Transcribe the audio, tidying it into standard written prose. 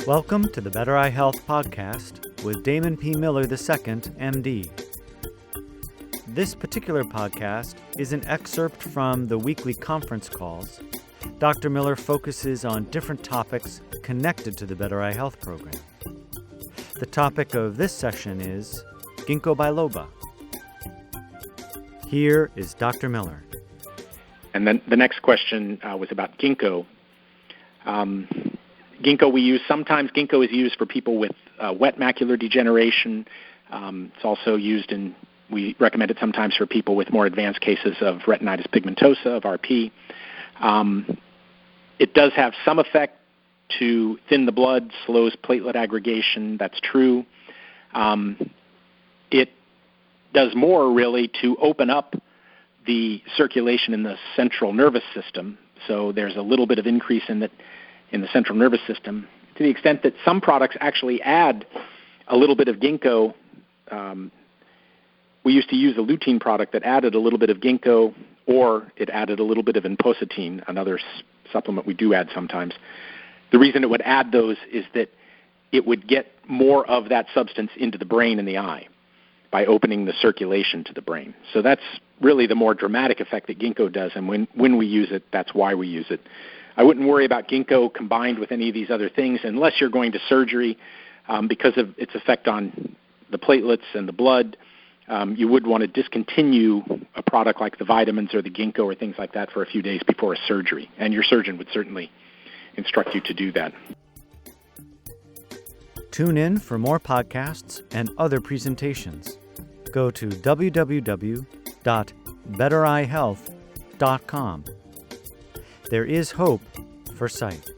Welcome to the Better Eye Health Podcast with Damon P. Miller II, MD. This particular podcast is an excerpt from the weekly conference calls. Dr. Miller focuses on different topics connected to the Better Eye Health program. The topic of this session is Gingko biloba. Here is Dr. Miller. And then the next question was about ginkgo. Ginkgo we use sometimes. Ginkgo is used for people with wet macular degeneration. It's also used we recommend it sometimes for people with more advanced cases of retinitis pigmentosa, of RP. It does have some effect to thin the blood, slows platelet aggregation. That's true. It does more, really, to open up the circulation in the central nervous system. So there's a little bit of increase in the central nervous system, to the extent that some products actually add a little bit of ginkgo. We used to use a lutein product that added a little bit of ginkgo, or it added a little bit of epoetin, another supplement we do add sometimes. The reason it would add those is that it would get more of that substance into the brain and the eye by opening the circulation to the brain. So that's really the more dramatic effect that ginkgo does, and when we use it, that's why we use it. I wouldn't worry about ginkgo combined with any of these other things unless you're going to surgery because of its effect on the platelets and the blood. You would want to discontinue a product like the vitamins or the ginkgo or things like that for a few days before a surgery, and your surgeon would certainly instruct you to do that. Tune in for more podcasts and other presentations. Go to www.bettereyehealth.com. There is hope for sight.